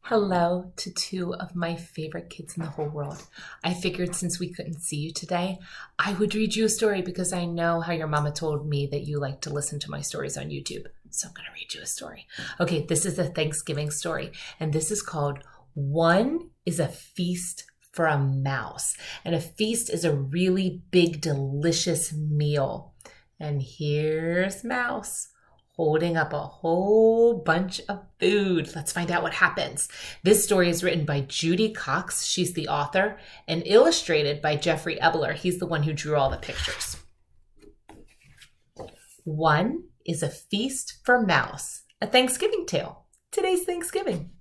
Hello to two of my favorite kids in the whole world. I figured since we couldn't see you today, I would read you a story because I know how your mama told me that you like to listen to my stories on YouTube. So I'm going to read you a story. Okay, this is a Thanksgiving story, and this is called One is a Feast for a Mouse. And a feast is a really big, delicious meal. And here's Mouse holding up a whole bunch of food. Let's find out what happens. This story is written by Judy Cox. She's the author, and illustrated by Jeffrey Ebler. He's the one who drew all the pictures. One is a Feast for Mouse, a Thanksgiving tale. Today's Thanksgiving.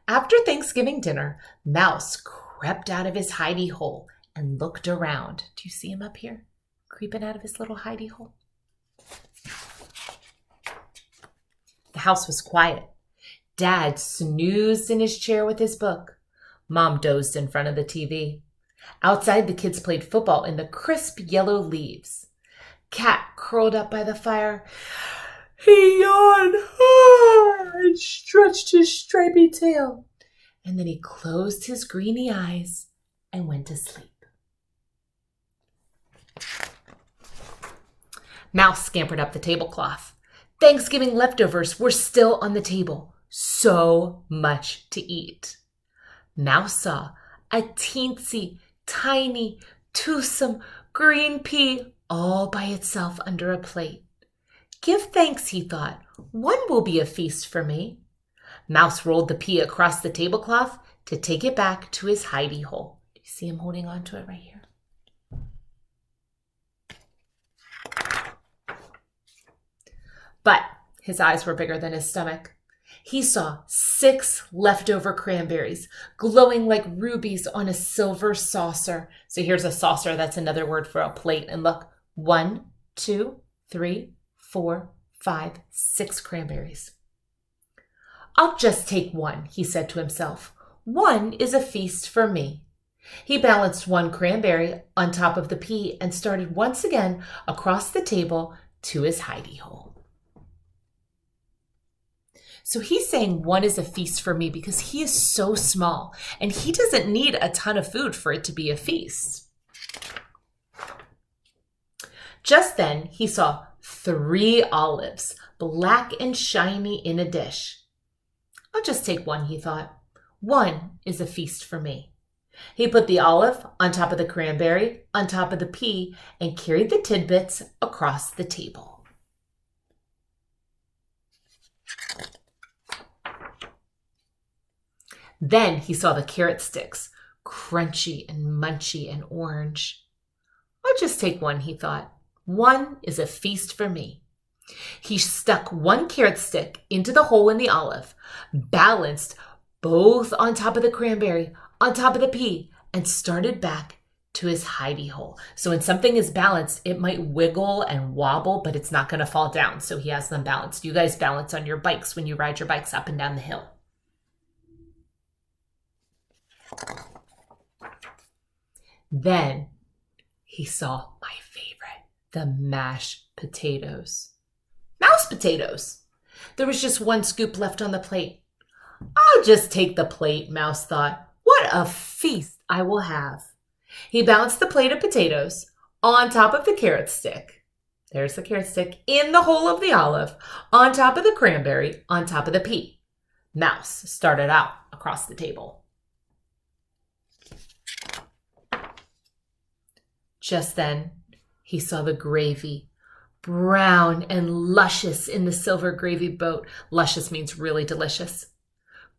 After Thanksgiving dinner, Mouse crept out of his hidey hole and looked around. Do you see him up here? Creeping out of his little hidey hole. The house was quiet. Dad snoozed in his chair with his book. Mom dozed in front of the TV. Outside, the kids played football in the crisp yellow leaves. Cat curled up by the fire. He yawned and stretched his stripy tail. And then he closed his greeny eyes and went to sleep. Mouse scampered up the tablecloth. Thanksgiving leftovers were still on the table. So much to eat. Mouse saw a teensy, tiny, toothsome green pea all by itself under a plate. Give thanks, he thought. One will be a feast for me. Mouse rolled the pea across the tablecloth to take it back to his hidey hole. Do you see him holding on to it right here? But his eyes were bigger than his stomach. He saw 6 leftover cranberries glowing like rubies on a silver saucer. So here's a saucer. That's another word for a plate. And look, 1, 2, 3, 4, 5, 6 cranberries. I'll just take one, he said to himself. One is a feast for me. He balanced one cranberry on top of the pea and started once again across the table to his hidey hole. So he's saying one is a feast for me because he is so small and he doesn't need a ton of food for it to be a feast. Just then he saw 3 olives, black and shiny in a dish. I'll just take one, he thought. One is a feast for me. He put the olive on top of the cranberry, on top of the pea, and carried the tidbits across the table. Then he saw the carrot sticks, crunchy and munchy and orange. I'll just take one, he thought. One is a feast for me. He stuck one carrot stick into the hole in the olive, balanced both on top of the cranberry, on top of the pea, and started back to his hidey hole. So when something is balanced, it might wiggle and wobble, but it's not going to fall down. So he has them balanced. You guys balance on your bikes when you ride your bikes up and down the hill. Then he saw my favorite, the mashed potatoes. Mouse potatoes! There was just one scoop left on the plate. I'll just take the plate, Mouse thought. What a feast I will have. He balanced the plate of potatoes on top of the carrot stick. There's the carrot stick in the hole of the olive, on top of the cranberry, on top of the pea. Mouse started out across the table. Just then, he saw the gravy, brown and luscious in the silver gravy boat. Luscious means really delicious.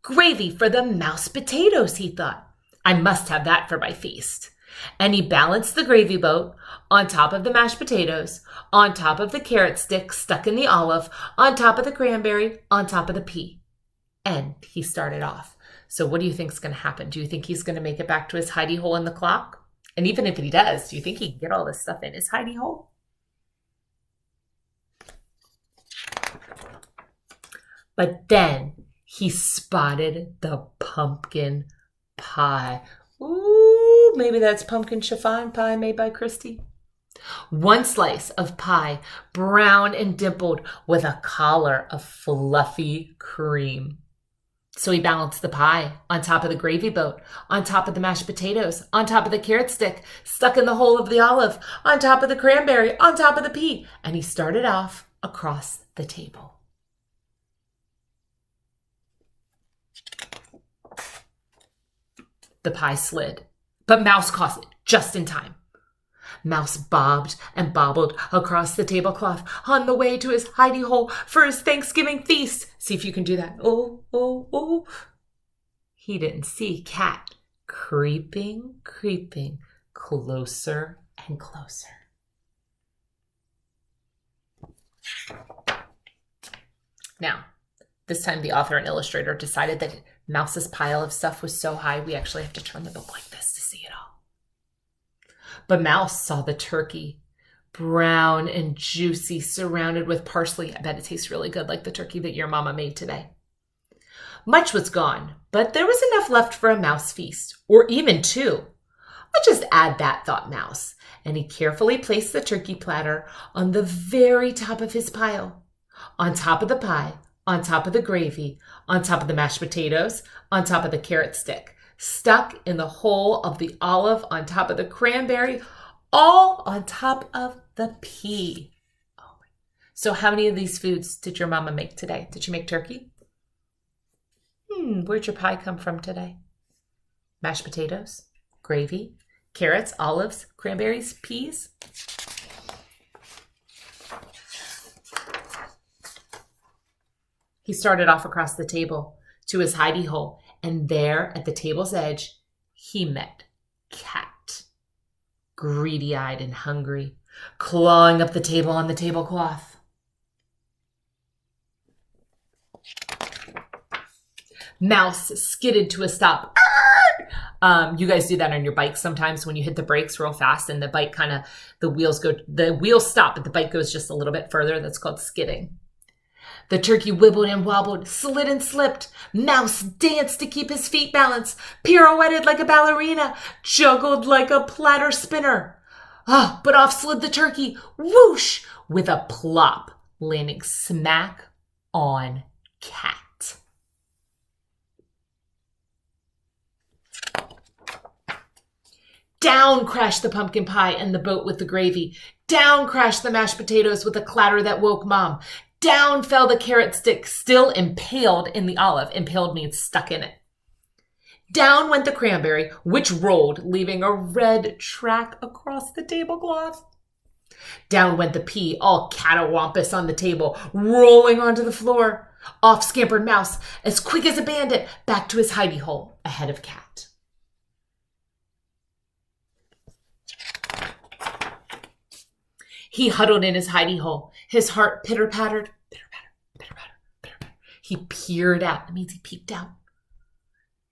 Gravy for the mouse potatoes, he thought. I must have that for my feast. And he balanced the gravy boat on top of the mashed potatoes, on top of the carrot stick stuck in the olive, on top of the cranberry, on top of the pea. And he started off. So what do you think is going to happen? Do you think he's going to make it back to his hidey hole in the clock? And even if he does, do you think he can get all this stuff in his hidey hole? But then he spotted the pumpkin pie. Ooh, maybe that's pumpkin chiffon pie made by Christy. One slice of pie, brown and dimpled with a collar of fluffy cream. So he balanced the pie on top of the gravy boat, on top of the mashed potatoes, on top of the carrot stick, stuck in the hole of the olive, on top of the cranberry, on top of the pea, and he started off across the table. The pie slid, but Mouse caught it just in time. Mouse bobbed and bobbled across the tablecloth on the way to his hidey hole for his Thanksgiving feast. See if you can do that. Oh, oh, oh. He didn't see Cat creeping closer and closer. Now, this time the author and illustrator decided that Mouse's pile of stuff was so high, we actually have to turn the book like this to see it all. But Mouse saw the turkey, brown and juicy, surrounded with parsley. I bet it tastes really good, like the turkey that your mama made today. Much was gone, but there was enough left for a mouse feast, or even two. I'll just add that, thought Mouse, and he carefully placed the turkey platter on the very top of his pile, on top of the pie, on top of the gravy, on top of the mashed potatoes, on top of the carrot stick, stuck in the hole of the olive, on top of the cranberry, all on top of the pea. Oh. So how many of these foods did your mama make today? Did you make turkey? Where'd your pie come from today? Mashed potatoes, gravy, carrots, olives, cranberries, peas? He started off across the table to his hidey hole, and there at the table's edge, he met Cat, greedy-eyed and hungry, clawing up the table on the tablecloth. Mouse skidded to a stop. You guys do that on your bike sometimes when you hit the brakes real fast and the bike the wheels stop, but the bike goes just a little bit further. That's called skidding. The turkey wibbled and wobbled, slid and slipped. Mouse danced to keep his feet balanced, pirouetted like a ballerina, juggled like a platter spinner. But off slid the turkey, whoosh, with a plop, landing smack on Cat. Down crashed the pumpkin pie and the boat with the gravy. Down crashed the mashed potatoes with a clatter that woke Mom. Down fell the carrot stick, still impaled in the olive. Impaled means stuck in it. Down went the cranberry, which rolled, leaving a red track across the tablecloth. Down went the pea, all catawampus on the table, rolling onto the floor. Off scampered Mouse, as quick as a bandit, back to his hidey hole, ahead of Cat. He huddled in his hidey hole. His heart pitter-pattered, pitter-patter, pitter-patter, pitter-patter. He peered out. That means he peeked out.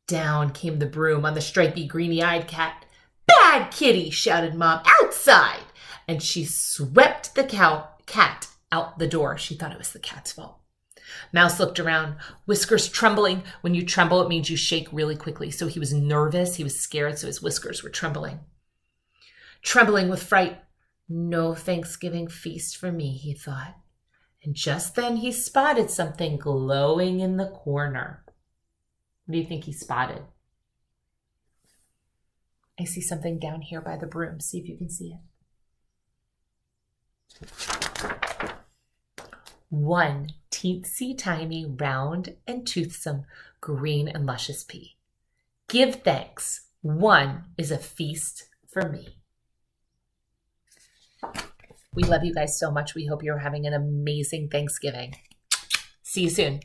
Down came the broom on the stripy, greeny-eyed Cat. "Bad kitty," shouted Mom. "Outside!" And she swept the cat out the door. She thought it was the cat's fault. Mouse looked around, whiskers trembling. When you tremble, it means you shake really quickly. So he was nervous. He was scared, so his whiskers were trembling. Trembling with fright. No Thanksgiving feast for me, he thought. And just then he spotted something glowing in the corner. What do you think he spotted? I see something down here by the broom. See if you can see it. One teensy tiny, round and toothsome, green and luscious pea. Give thanks. One is a feast for me. We love you guys so much. We hope you're having an amazing Thanksgiving. See you soon.